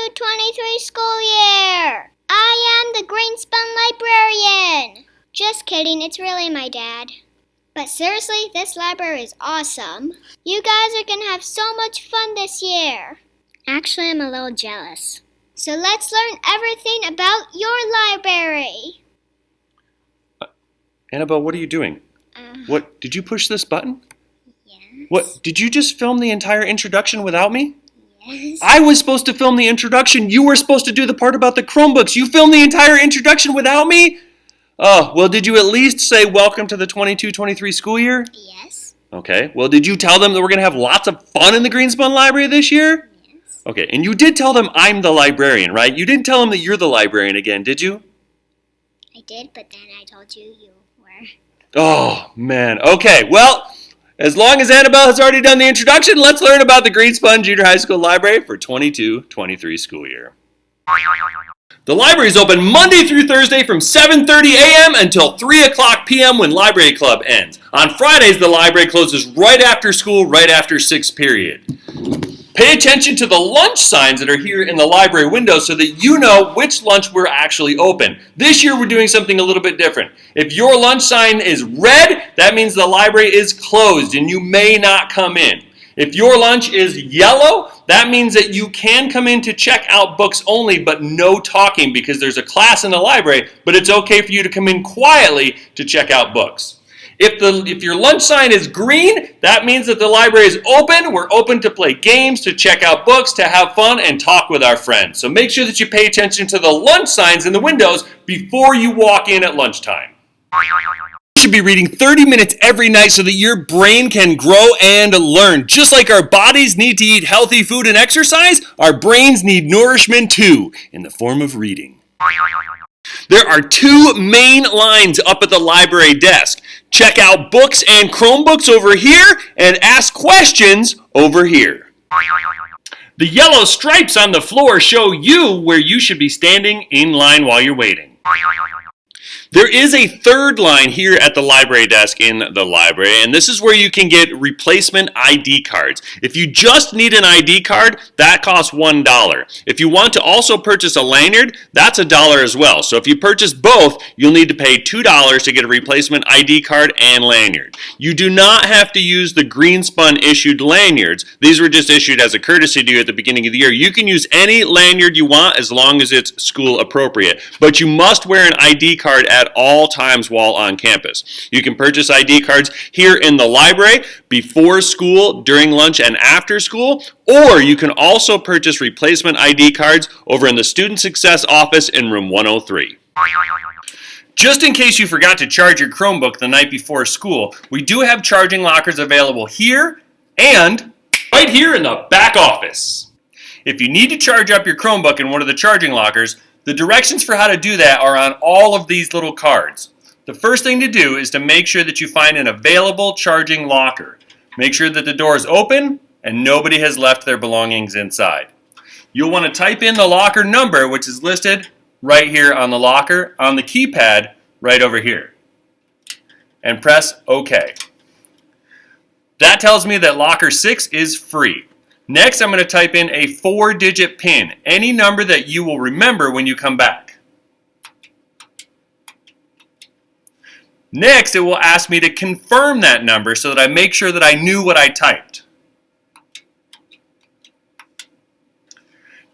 22-23 school year. I am the Greenspun librarian. Just kidding, it's really my dad. But seriously, this library is awesome. You guys are gonna have so much fun this year. Actually, I'm a little jealous. So let's learn everything about your library. Annabelle, what are you doing? What, did you push this button? Yes. What, did you just film the entire introduction without me? Yes. I was supposed to film the introduction. You were supposed to do the part about the Chromebooks. You filmed the entire introduction without me? Oh, well, did you at least say welcome to the 22-23 school year? Yes. Okay. Well, did you tell them that we're going to have lots of fun in the Greenspun Library this year? Yes. Okay. And you did tell them I'm the librarian, right? You didn't tell them that you're the librarian again, did you? I did, but then I told you you were. Oh, man. Okay. Well, as long as Annabelle has already done the introduction, let's learn about the Greenspun Junior High School Library for 22-23 school year. The library is open Monday through Thursday from 7:30 a.m. until 3 o'clock p.m. when Library Club ends. On Fridays, the library closes right after school, right after 6th period. Pay attention to the lunch signs that are here in the library window so that you know which lunch we're actually open. This year, we're doing something a little bit different. If your lunch sign is red, that means the library is closed and you may not come in. If your lunch is yellow, that means that you can come in to check out books only, but no talking because there's a class in the library, but it's okay for you to come in quietly to check out books. If your lunch sign is green, that means that the library is open. We're open to play games, to check out books, to have fun, and talk with our friends. So make sure that you pay attention to the lunch signs in the windows before you walk in at lunchtime. You should be reading 30 minutes every night so that your brain can grow and learn. Just like our bodies need to eat healthy food and exercise, our brains need nourishment too, in the form of reading. There are 2 main lines up at the library desk. Check out books and Chromebooks over here, and ask questions over here. The yellow stripes on the floor show you where you should be standing in line while you're waiting. There is a 3rd line here at the library desk in the library, and this is where you can get replacement ID cards. If you just need an ID card, that costs $1. If you want to also purchase a lanyard, that's $1 as well. So if you purchase both, you'll need to pay $2 to get a replacement ID card and lanyard. You do not have to use the Greenspun issued lanyards. These were just issued as a courtesy to you at the beginning of the year. You can use any lanyard you want as long as it's school appropriate, but you must wear an ID card at all times while on campus. You can purchase ID cards here in the library, before school, during lunch, and after school, or you can also purchase replacement ID cards over in the Student Success office in room 103. Just in case you forgot to charge your Chromebook the night before school, we do have charging lockers available here and right here in the back office. If you need to charge up your Chromebook in one of the charging lockers, the directions for how to do that are on all of these little cards. The first thing to do is to make sure that you find an available charging locker. Make sure that the door is open and nobody has left their belongings inside. You'll want to type in the locker number, which is listed right here on the locker, on the keypad right over here, and press OK. That tells me that locker 6 is free. Next, I'm going to type in a 4-digit PIN, any number that you will remember when you come back. Next, it will ask me to confirm that number so that I make sure that I knew what I typed.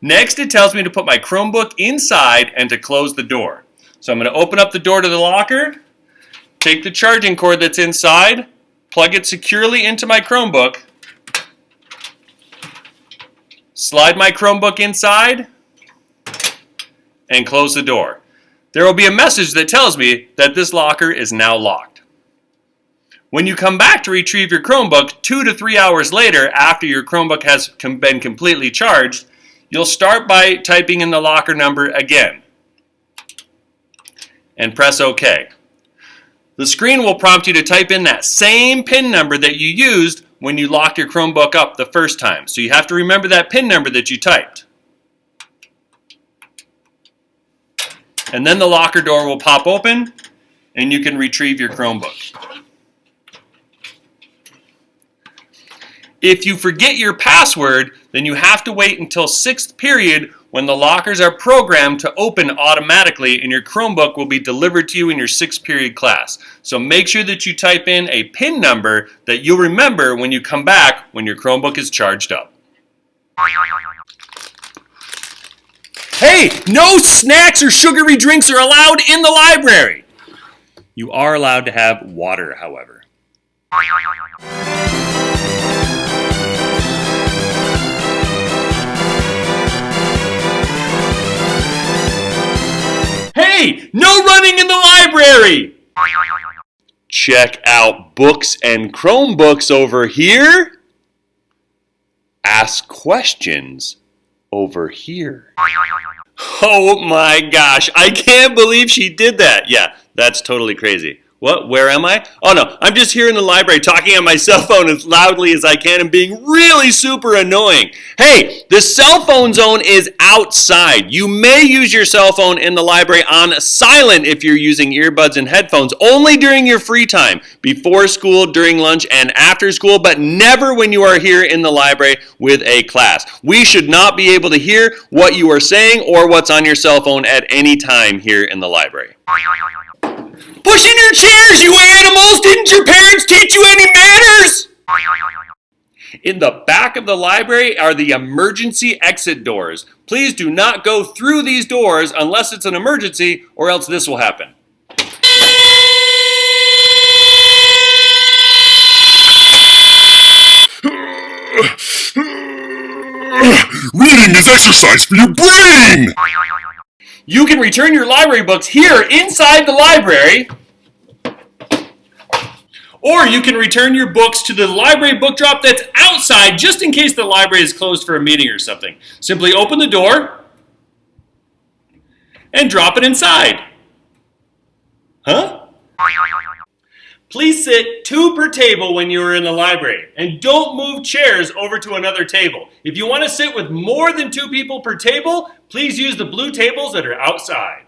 Next, it tells me to put my Chromebook inside and to close the door. So I'm going to open up the door to the locker, take the charging cord that's inside, plug it securely into my Chromebook, slide my Chromebook inside, and close the door. There will be a message that tells me that this locker is now locked. When you come back to retrieve your Chromebook 2 to 3 hours later, after your Chromebook has been completely charged, you'll start by typing in the locker number again and press OK. The screen will prompt you to type in that same PIN number that you used when you locked your Chromebook up the first time. So you have to remember that PIN number that you typed. And then the locker door will pop open and you can retrieve your Chromebook. If you forget your password, then you have to wait until 6th period when the lockers are programmed to open automatically and your Chromebook will be delivered to you in your 6th period class. So make sure that you type in a PIN number that you'll remember when you come back when your Chromebook is charged up. Hey, no snacks or sugary drinks are allowed in the library. You are allowed to have water, however. Hey, no running in the library! Check out books and Chromebooks over here. Ask questions over here. Oh my gosh, I can't believe she did that. Yeah, that's totally crazy. What? Where am I? Oh no, I'm just here in the library talking on my cell phone as loudly as I can and being really super annoying. Hey, the cell phone zone is outside. You may use your cell phone in the library on silent if you're using earbuds and headphones, only during your free time, before school, during lunch, and after school, but never when you are here in the library with a class. We should not be able to hear what you are saying or what's on your cell phone at any time here in the library. Push in your chairs, you animals! Didn't your parents teach you any manners? In the back of the library are the emergency exit doors. Please do not go through these doors unless it's an emergency, or else this will happen. Reading is exercise for your brain! You can return your library books here inside the library, or you can return your books to the library book drop that's outside just in case the library is closed for a meeting or something. Simply open the door and drop it inside. Huh? Please sit 2 per table when you are in the library, and don't move chairs over to another table. If you want to sit with more than 2 people per table, please use the blue tables that are outside.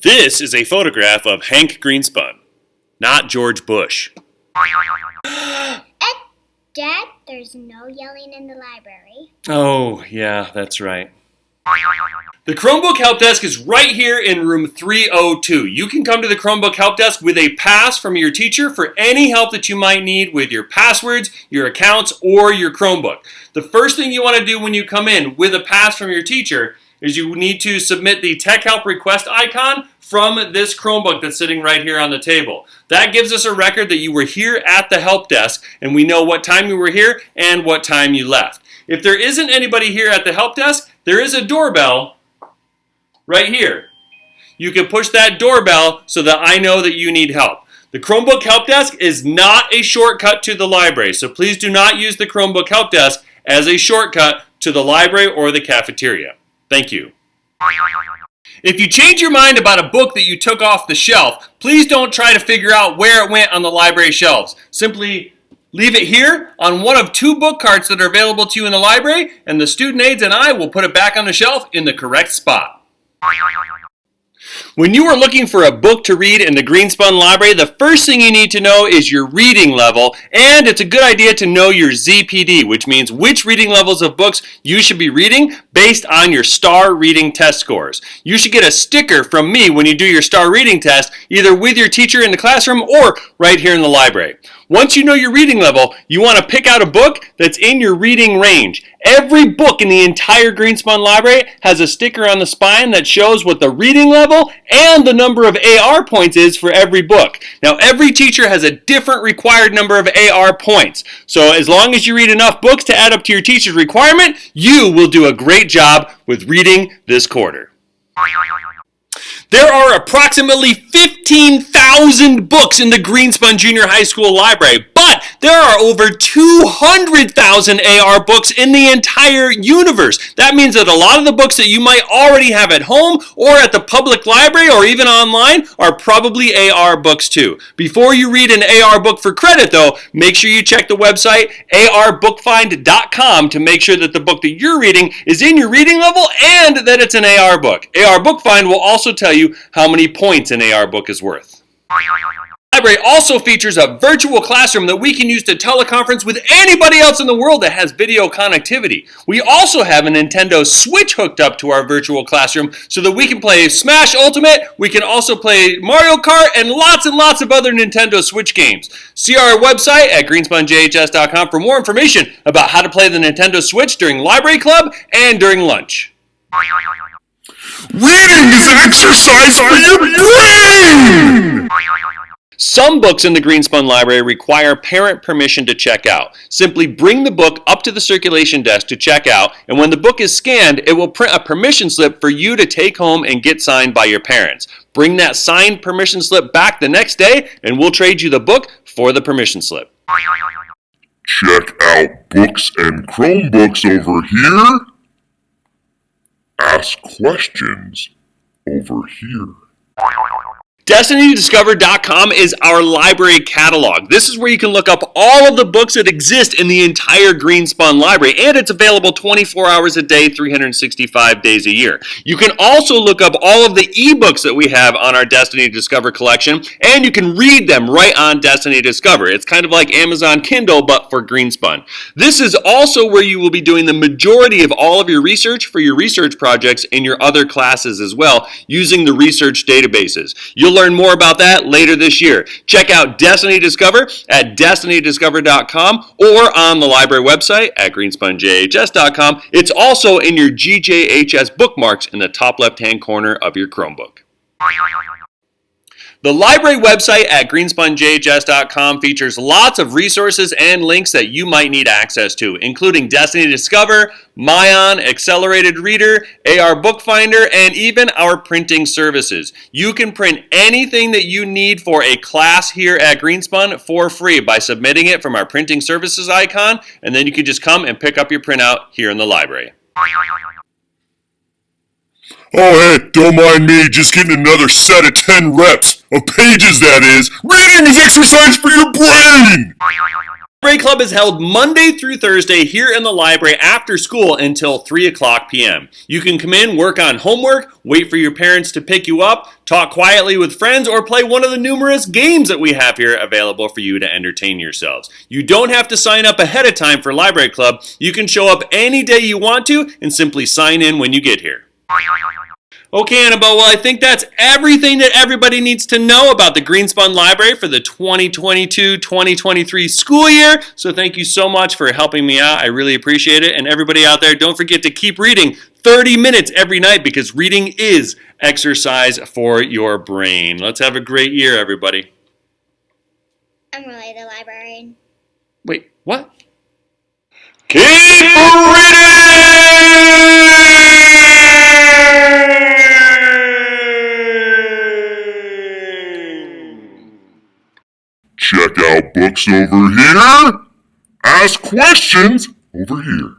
This is a photograph of Hank Greenspun, not George Bush. Dad, there's no yelling in the library. Oh, yeah, that's right. The Chromebook Help Desk is right here in room 302. You can come to the Chromebook Help Desk with a pass from your teacher for any help that you might need with your passwords, your accounts, or your Chromebook. The first thing you want to do when you come in with a pass from your teacher is you need to submit the Tech Help Request icon from this Chromebook that's sitting right here on the table. That gives us a record that you were here at the help desk, and we know what time you were here and what time you left. If there isn't anybody here at the help desk, there is a doorbell right here. You can push that doorbell so that I know that you need help. The Chromebook Help Desk is not a shortcut to the library, so please do not use the Chromebook Help Desk as a shortcut to the library or the cafeteria. Thank you. If you change your mind about a book that you took off the shelf, please don't try to figure out where it went on the library shelves. Simply leave it here on one of 2 book carts that are available to you in the library, and the student aides and I will put it back on the shelf in the correct spot. When you are looking for a book to read in the Greenspun Library, the first thing you need to know is your reading level, and it's a good idea to know your ZPD, which means which reading levels of books you should be reading based on your STAR reading test scores. You should get a sticker from me when you do your STAR reading test, either with your teacher in the classroom or right here in the library. Once you know your reading level, you want to pick out a book that's in your reading range. Every book in the entire Greenspun Library has a sticker on the spine that shows what the reading level and the number of AR points is for every book. Now, every teacher has a different required number of AR points. So as long as you read enough books to add up to your teacher's requirement, you will do a great job with reading this quarter. There are approximately 15,000 books in the Greenspun Junior High School Library, but there are over 200,000 AR books in the entire universe. That means that a lot of the books that you might already have at home or at the public library or even online are probably AR books too. Before you read an AR book for credit though, make sure you check the website arbookfind.com to make sure that the book that you're reading is in your reading level and that it's an AR book. AR Bookfind will also tell you how many points an AR book is worth. Library also features a virtual classroom that we can use to teleconference with anybody else in the world that has video connectivity. We also have a Nintendo Switch hooked up to our virtual classroom so that we can play Smash Ultimate, we can also play Mario Kart, and lots of other Nintendo Switch games. See our website at greenspongJHS.com for more information about how to play the Nintendo Switch during Library Club and during lunch. Reading is exercise for your brain! Some books in the Greenspun Library require parent permission to check out. Simply bring the book up to the circulation desk to check out, and when the book is scanned, it will print a permission slip for you to take home and get signed by your parents. Bring that signed permission slip back the next day, and we'll trade you the book for the permission slip. Check out books and Chromebooks over here. Ask questions over here. DestinyDiscover.com is our library catalog. This is where you can look up all of the books that exist in the entire Greenspun library, and it's available 24 hours a day, 365 days a year. You can also look up all of the ebooks that we have on our Destiny Discover collection, and you can read them right on Destiny Discover. It's kind of like Amazon Kindle, but for Greenspun. This is also where you will be doing the majority of all of your research for your research projects in your other classes as well, using the research databases. You'll learn more about that later this year. Check out Destiny Discover at destinydiscover.com or on the library website at greenspunjhs.com. It's also in your GJHS bookmarks in the top left-hand corner of your Chromebook. The library website at greenspunjhs.com features lots of resources and links that you might need access to, including Destiny Discover, Mayan, Accelerated Reader, AR Bookfinder, and even our printing services. You can print anything that you need for a class here at Greenspun for free by submitting it from our printing services icon, and then you can just come and pick up your printout here in the library. Oh, hey, don't mind me, just getting another set of 10 reps. Of pages, that is. Reading is exercise for your brain! Library Club is held Monday through Thursday here in the library after school until 3 o'clock p.m. You can come in, work on homework, wait for your parents to pick you up, talk quietly with friends, or play one of the numerous games that we have here available for you to entertain yourselves. You don't have to sign up ahead of time for Library Club. You can show up any day you want to and simply sign in when you get here. Okay, Annabelle, well, I think that's everything that everybody needs to know about the Greenspun Library for the 2022-2023 school year. So thank you so much for helping me out. I really appreciate it. And everybody out there, don't forget to keep reading 30 minutes every night because reading is exercise for your brain. Let's have a great year, everybody. I'm really the librarian. Wait, what? Keep reading! Check out books over here. Ask questions over here.